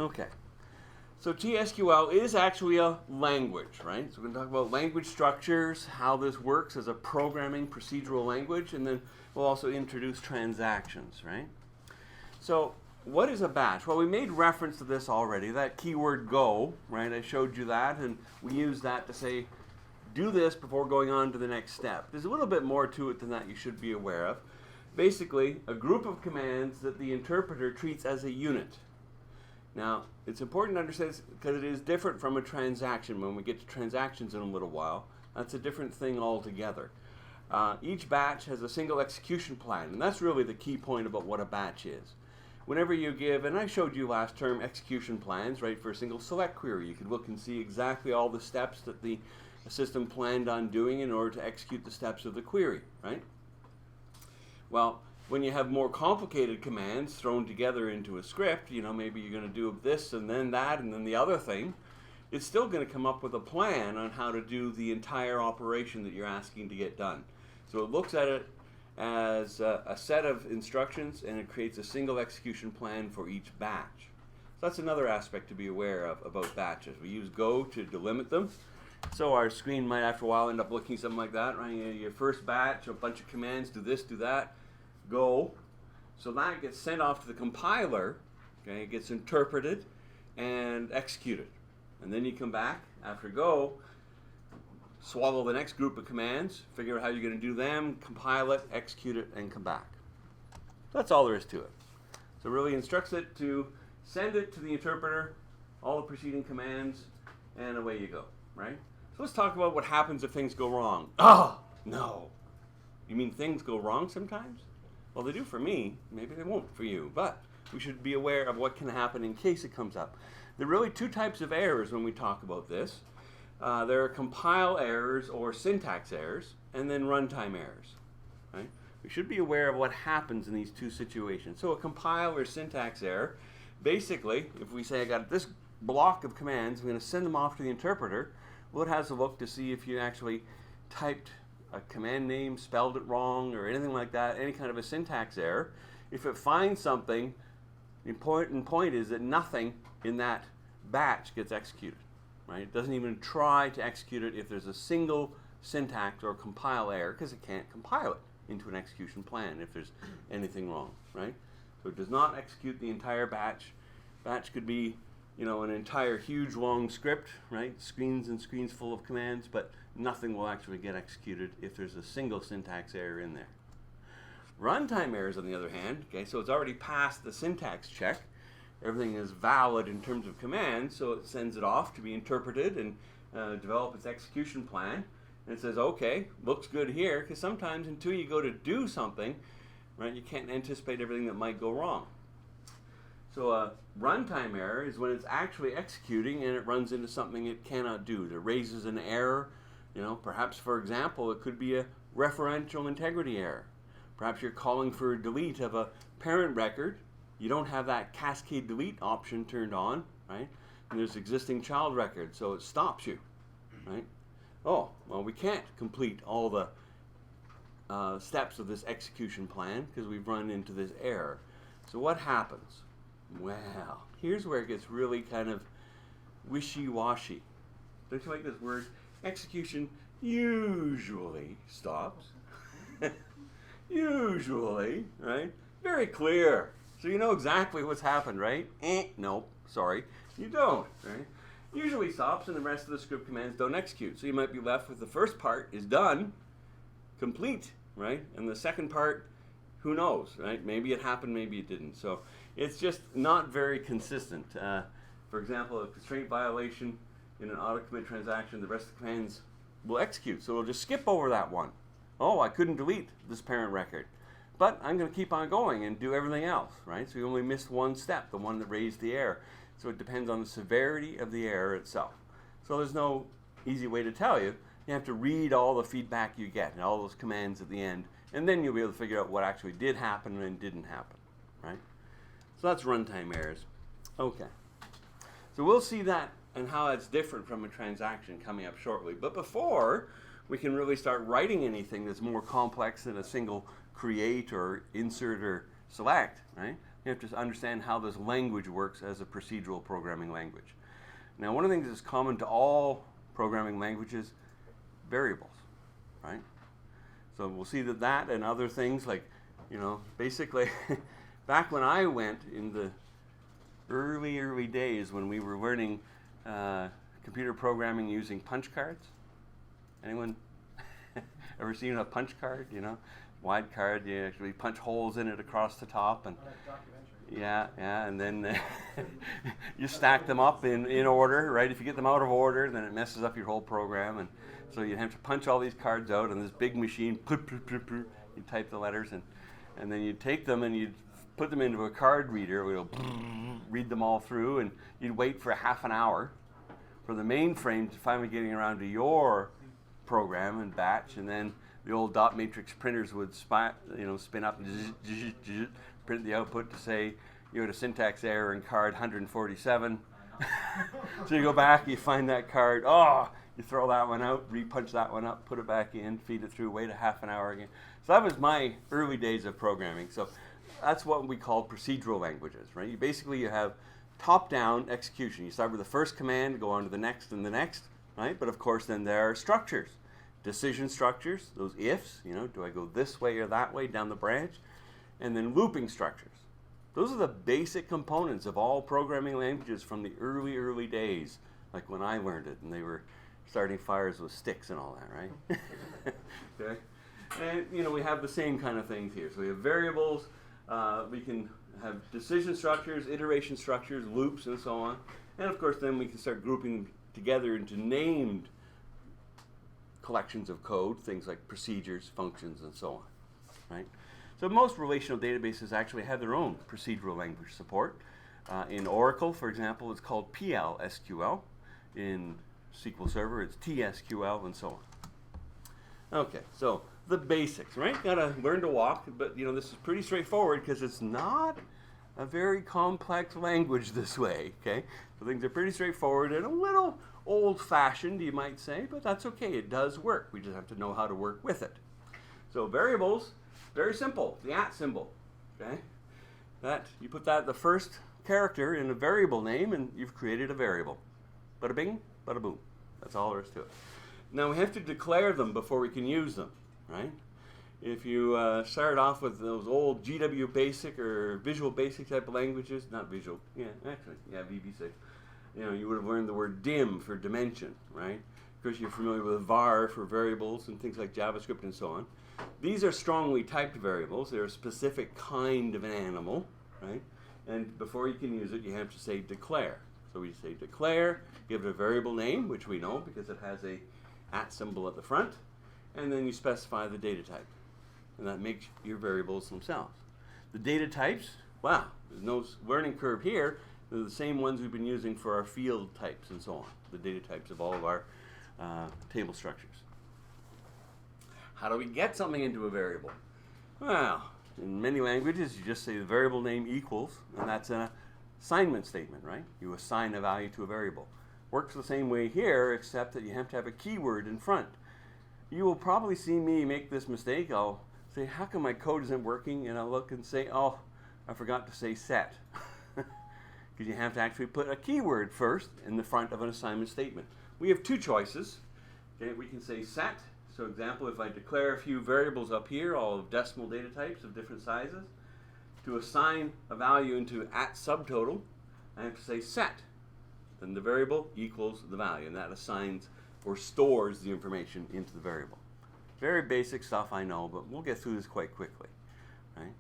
Okay. So T-SQL is actually a language, right? So we're going to talk about language structures, how this works as a programming procedural language, and then we'll also introduce transactions, right? So what is a batch? Well, we made reference to this already, that keyword go, right? I showed you that, and we use that to say, do this before going on to the next step. There's a little bit more to it than that you should be aware of. Basically, a group of commands that the interpreter treats as a unit. Now, it's important to understand this because it is different from a transaction. When we get to transactions in a little while, that's a different thing altogether. Each batch has a single execution plan, and that's really the key point about what a batch is. Whenever you give, and I showed you last term, execution plans, right, for a single select query, you could look and see exactly all the steps that the system planned on doing in order to execute the steps of the query, right? Well, when you have more complicated commands thrown together into a script, you know, maybe you're going to do this and then that and then the other thing, it's still going to come up with a plan on how to do the entire operation that you're asking to get done. So it looks at it as a set of instructions, and it creates a single execution plan for each batch. So that's another aspect to be aware of about batches. We use Go to delimit them. So our screen might after a while end up looking something like that, right? Your first batch, a bunch of commands, do this, do that. Go. So that gets sent off to the compiler, okay, it gets interpreted and executed. And then you come back after go, swallow the next group of commands, figure out how you're going to do them, compile it, execute it, and come back. That's all there is to it. So it really instructs it to send it to the interpreter, all the preceding commands, and away you go, right? So let's talk about what happens if things go wrong. Oh, no. You mean things go wrong sometimes? Well, they do for me. Maybe they won't for you. But we should be aware of what can happen in case it comes up. There are really two types of errors when we talk about this. There are compile errors or syntax errors, and then runtime errors. Right? We should be aware of what happens in these two situations. So a compile or syntax error, basically, if we say I got this block of commands, I'm going to send them off to the interpreter, well, it has to look to see if you actually typed a command name, spelled it wrong, or anything like that, any kind of a syntax error. If it finds something, the important point is that nothing in that batch gets executed. Right? It doesn't even try to execute it if there's a single syntax or compile error, because it can't compile it into an execution plan if there's anything wrong. Right? So it does not execute the entire batch. Batch could be, you know, an entire huge long script, right? Screens and screens full of commands, but nothing will actually get executed if there's a single syntax error in there. Runtime errors, on the other hand, okay, so it's already passed the syntax check. Everything is valid in terms of commands, so it sends it off to be interpreted and develop its execution plan. And it says, okay, looks good here, because sometimes until you go to do something, right, you can't anticipate everything that might go wrong. So a runtime error is when it's actually executing and it runs into something it cannot do. It raises an error. You know, perhaps, for example, it could be a referential integrity error. Perhaps you're calling for a delete of a parent record. You don't have that cascade delete option turned on, right? And there's existing child record, so it stops you, right? Oh, well, we can't complete all the steps of this execution plan because we've run into this error. So what happens? Well, here's where it gets really kind of wishy-washy. Don't you like this word? Execution usually stops. Usually, right? Very clear. So you know exactly what's happened, right? Nope, sorry, you don't, right? Usually stops and the rest of the script commands don't execute. So you might be left with the first part is done, complete, right? And the second part, who knows, right? Maybe it happened, maybe it didn't. So it's just not very consistent. For example, a constraint violation in an auto-commit transaction, the rest of the commands will execute. So we'll just skip over that one. Oh, I couldn't delete this parent record. But I'm going to keep on going and do everything else, right? So you only missed one step, the one that raised the error. So it depends on the severity of the error itself. So there's no easy way to tell you. You have to read all the feedback you get and all those commands at the end, and then you'll be able to figure out what actually did happen and didn't happen, right? So that's runtime errors. Okay. So we'll see that and how that's different from a transaction coming up shortly. But before we can really start writing anything that's more complex than a single create or insert or select, right? You have to understand how this language works as a procedural programming language. Now, one of the things that's common to all programming languages, variables, right? So we'll see that and other things like, basically, back when I went in the early days when we were learning computer programming using punch cards. Anyone ever seen a punch card? Wide card. You actually punch holes in it across the top, and yeah, and then you stack them up in order, right? If you get them out of order, then it messes up your whole program, and so you have to punch all these cards out on this big machine. You type the letters, and then you take them and you put them into a card reader. We'll read them all through, and you'd wait for half an hour for the mainframe to finally getting around to your program and batch, and then the old dot matrix printers would spin up and print the output to say you had a syntax error in card 147. So you go back, you find that card, you throw that one out, repunch that one up, put it back in, feed it through, wait a half an hour again. So that was my early days of programming. So that's what we call procedural languages, right? You have top-down execution. You start with the first command, go on to the next and the next, right? But of course then there are structures. Decision structures, those ifs, do I go this way or that way down the branch? And then looping structures. Those are the basic components of all programming languages from the early days, like when I learned it, and they were starting fires with sticks and all that, right? Okay. And, we have the same kind of things here. So we have variables, we can have decision structures, iteration structures, loops, and so on. And of course, then we can start grouping them together into named collections of code, things like procedures, functions, and so on, right? So most relational databases actually have their own procedural language support. In Oracle, for example, it's called PL/SQL. In SQL Server, it's T-SQL, and so on. Okay, so the basics, right? Got to learn to walk, but this is pretty straightforward because it's not a very complex language this way, okay? So things are pretty straightforward and a little old-fashioned, you might say, but that's okay. It does work. We just have to know how to work with it. So variables, very simple. The @ symbol, okay? You put that the first character in a variable name, and you've created a variable. Bada bing, bada boom. That's all there is to it. Now we have to declare them before we can use them, right? If you start off with those old GW Basic or Visual Basic type of languages, not Visual, VB6. You would have learned the word dim for dimension, right? Of course, you're familiar with var for variables and things like JavaScript and so on. These are strongly typed variables. They're a specific kind of an animal, right? And before you can use it, you have to say declare. So we say declare, give it a variable name, which we know because it has a @ symbol at the front, and then you specify the data type. And that makes your variables themselves. The data types, wow, there's no learning curve here. They're the same ones we've been using for our field types and so on, the data types of all of our table structures. How do we get something into a variable? Well, in many languages, you just say the variable name equals, and that's an assignment statement, right? You assign a value to a variable. Works the same way here, except that you have to have a keyword in front. You will probably see me make this mistake. I'll say, how come my code isn't working? And I'll look and say, oh, I forgot to say set. Because you have to actually put a keyword first in the front of an assignment statement. We have two choices. Okay, we can say set. So example, if I declare a few variables up here, all of decimal data types of different sizes, to assign a value into @ subtotal, I have to say set. Then the variable equals the value, and that assigns or stores the information into the variable. Very basic stuff, I know, but we'll get through this quite quickly, right?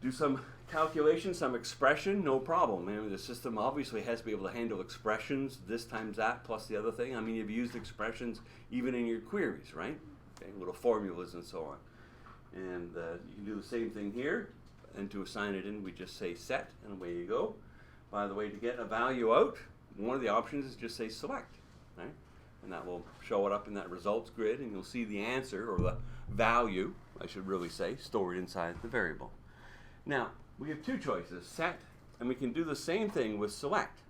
Do some calculation, some expression, no problem. The system obviously has to be able to handle expressions, this times that plus the other thing. You've used expressions even in your queries, right? Okay, little formulas and so on. And you can do the same thing here. And to assign it in, we just say set, and away you go. By the way, to get a value out, one of the options is just say select, right? And that will show it up in that results grid, and you'll see the answer, or the value, I should really say, stored inside the variable. Now, we have two choices, set, and we can do the same thing with select.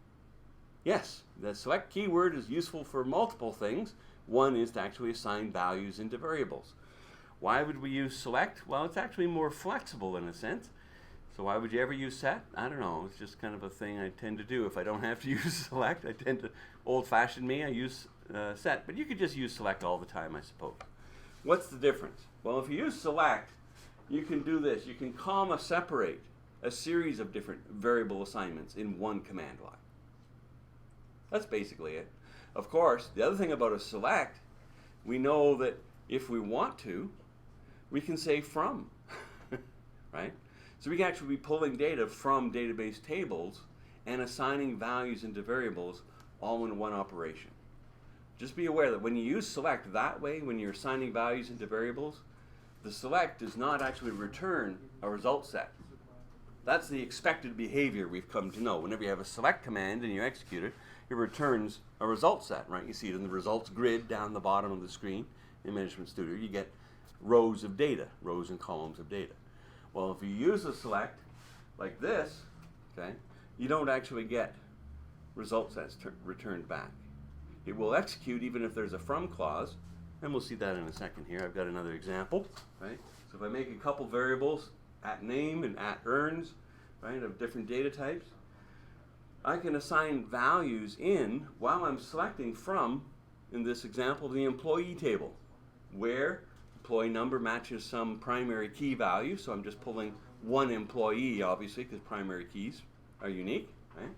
Yes, the select keyword is useful for multiple things. One is to actually assign values into variables. Why would we use select? Well, it's actually more flexible in a sense. So So why would you ever use set? I don't know. It's just kind of a thing I tend to do. If I don't have to use select, I tend to, old-fashioned me, I use set. But you could just use select all the time, I suppose. What's the difference? Well, if you use select, you can do this. You can comma separate a series of different variable assignments in one command line. That's basically it. Of course, the other thing about a select, we know that if we want to, we can say from, right? So we can actually be pulling data from database tables and assigning values into variables all in one operation. Just be aware that when you use select that way, when you're assigning values into variables, the select does not actually return a result set. That's the expected behavior we've come to know. Whenever you have a select command and you execute it, it returns a result set, right? You see it in the results grid down the bottom of the screen in Management Studio. You get rows of data, rows and columns of data. Well, if you use a select like this, okay, you don't actually get result sets returned back. It will execute even if there's a from clause, and we'll see that in a second here. I've got another example, right? So if I make a couple variables, at name and at earns, right, of different data types, I can assign values in while I'm selecting from, in this example, the employee table, where employee number matches some primary key value. So I'm just pulling one employee, obviously, because primary keys are unique, right?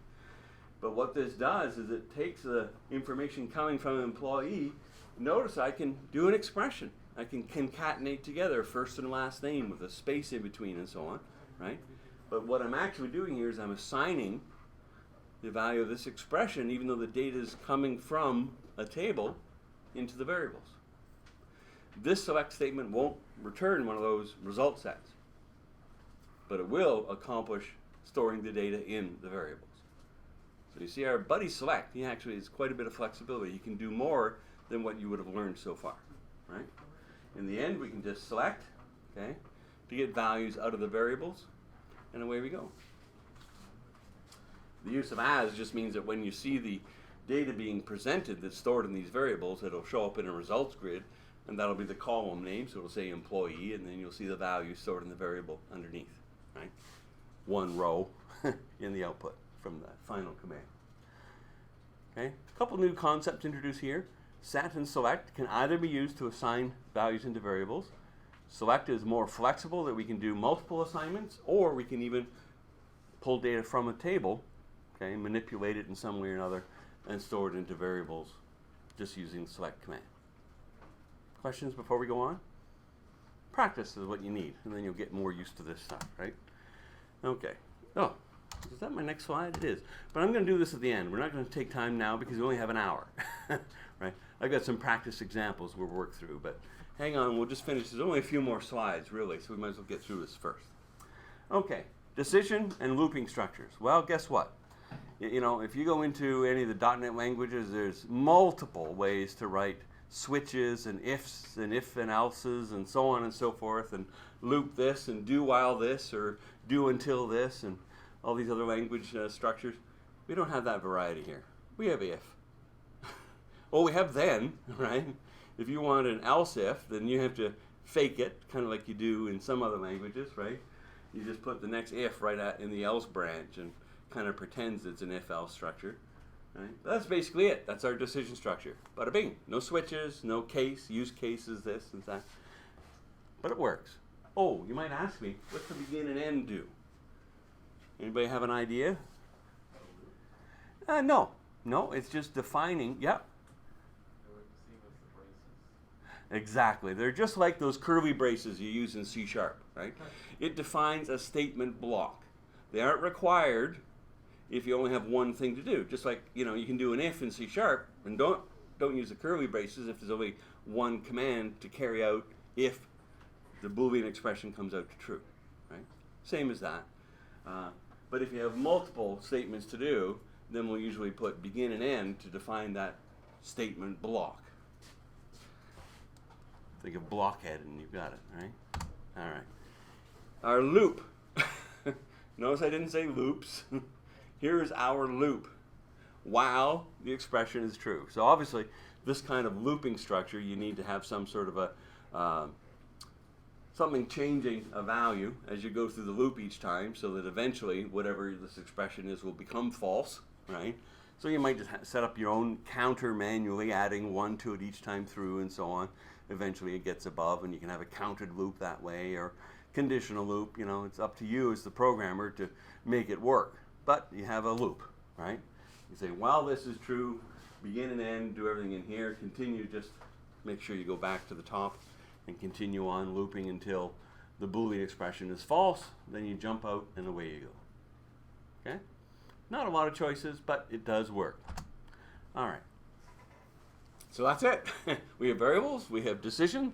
But what this does is it takes the information coming from an employee. Notice I can do an expression. I can concatenate together first and last name with a space in between and so on, right? But what I'm actually doing here is I'm assigning the value of this expression, even though the data is coming from a table, into the variables. This select statement won't return one of those result sets, but it will accomplish storing the data in the variables. So you see our buddy select, he actually has quite a bit of flexibility. He can do more than what you would have learned so far, right? In the end, we can just select, okay, to get values out of the variables, and away we go. The use of as just means that when you see the data being presented that's stored in these variables, it'll show up in a results grid, and that'll be the column name, so it'll say employee, and then you'll see the value stored in the variable underneath, right? One row in the output from that final command. Okay, a couple new concepts introduced here. Set and select can either be used to assign values into variables. Select is more flexible, that we can do multiple assignments, or we can even pull data from a table, okay, manipulate it in some way or another, and store it into variables just using the select command. Questions before we go on? Practice is what you need, and then you'll get more used to this stuff, right? Okay. Oh, is that my next slide? It is. But I'm going to do this at the end. We're not going to take time now because we only have an hour, right? I've got some practice examples we'll work through, but hang on, we'll just finish. There's only a few more slides, really, so we might as well get through this first. Okay, decision and looping structures. Well, guess what? You know, if you go into any of the .NET languages, there's multiple ways to write switches and ifs and if and else's and so on and so forth, and loop this and do while this or do until this and all these other language structures. We don't have that variety here. We have if. Well, we have then, right? If you want an else if, then you have to fake it, kind of like you do in some other languages, right? You just put the next if right in the else branch and kind of pretends it's an if-else structure, right? That's basically it. That's our decision structure. Bada bing. No switches, no case, use cases, this and that. But it works. Oh, you might ask me, what's the begin and end do? Anybody have an idea? No. No, it's just defining, yep. Exactly. They're just like those curly braces you use in C#, right? It defines a statement block. They aren't required if you only have one thing to do. Just like, you know, you can do an if in C# and don't use the curly braces if there's only one command to carry out if the Boolean expression comes out to true, right? Same as that. But if you have multiple statements to do, then we'll usually put begin and end to define that statement block. Think of blockhead and you've got it, right? All right. Our loop. Notice I didn't say loops. Here is our loop while the expression is true. So obviously, this kind of looping structure, you need to have some sort of a something changing a value as you go through the loop each time, so that eventually whatever this expression is will become false, right? So you might just set up your own counter manually, adding 1 to it each time through and so on. Eventually it gets above, and you can have a counted loop that way, or conditional loop. You know, it's up to you as the programmer to make it work. But you have a loop, right? You say, while this is true, begin and end, do everything in here, continue, just make sure you go back to the top and continue on looping until the Boolean expression is false. Then you jump out and away you go. Okay? Not a lot of choices, but it does work. All right. So that's it. We have variables, we have decision,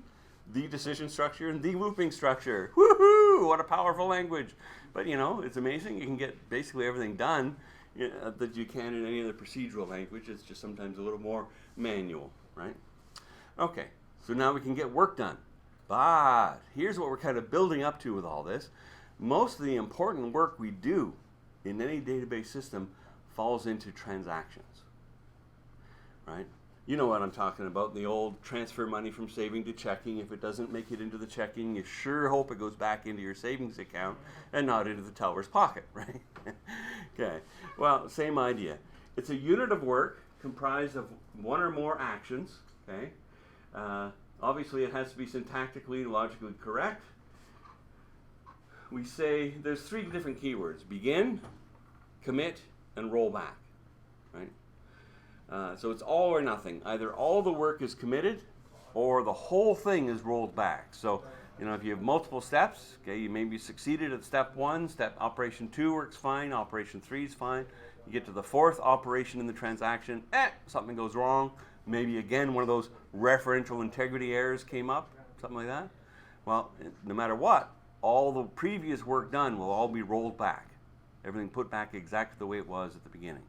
the decision structure, and the looping structure. Woohoo! What a powerful language. But you know, it's amazing. You can get basically everything done that you can in any other procedural language. It's just sometimes a little more manual, right? Okay, so now we can get work done. But here's what we're kind of building up to with all this. Most of the important work we do in any database system falls into transactions, right? You know what I'm talking about, the old transfer money from saving to checking. If it doesn't make it into the checking, you sure hope it goes back into your savings account and not into the teller's pocket, right? Okay, well, same idea. It's a unit of work comprised of one or more actions, okay? Obviously, it has to be syntactically, logically correct. We say there's 3 different keywords: begin, commit, and roll back, right? So it's all or nothing. Either all the work is committed or the whole thing is rolled back. So, you know, if you have multiple steps, okay, you maybe succeeded at step 1, operation 2 works fine, operation 3 is fine. You get to the 4th operation in the transaction, something goes wrong. Maybe again one of those referential integrity errors came up, something like that. Well, no matter what, all the previous work done will all be rolled back. Everything put back exactly the way it was at the beginning.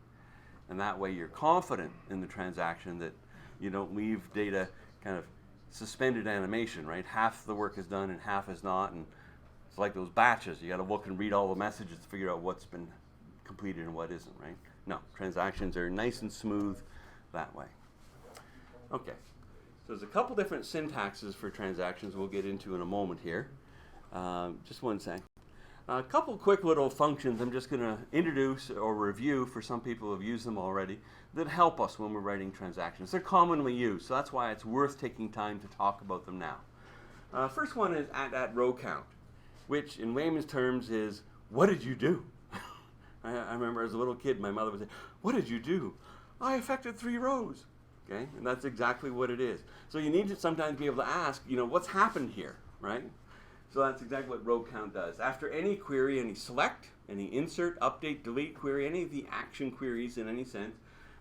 And that way you're confident in the transaction that you don't leave data kind of suspended animation, right? Half the work is done and half is not, and it's like those batches. You got to look and read all the messages to figure out what's been completed and what isn't, right? No, transactions are nice and smooth that way. Okay, so there's a couple different syntaxes for transactions we'll get into in a moment here. Just one sec. A couple quick little functions I'm just going to introduce or review for some people who have used them already that help us when we're writing transactions. They're commonly used, so that's why it's worth taking time to talk about them now. First one is at row count, which in layman's terms is, what did you do? I remember as a little kid, my mother would say, what did you do? I affected 3 rows. Okay, and that's exactly what it is. So you need to sometimes be able to ask, you know, what's happened here, right? So that's exactly what row count does. After any query, any select, any insert, update, delete query, any of the action queries in any sense,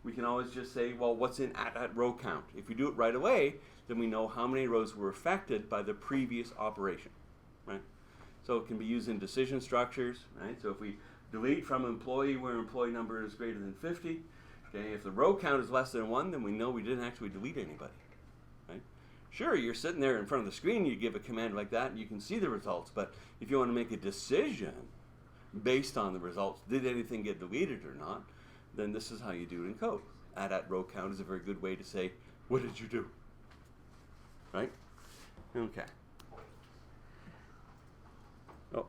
we can always just say, well, what's in at row count? If we do it right away, then we know how many rows were affected by the previous operation, right? So it can be used in decision structures, right? So if we delete from employee where employee number is greater than 50, okay, if the row count is less than 1, then we know we didn't actually delete anybody, right? Sure, you're sitting there in front of the screen, you give a command like that, and you can see the results, but if you want to make a decision based on the results, did anything get deleted or not, then this is how you do it in code. At row count is a very good way to say, what did you do? Right? Okay. Oh.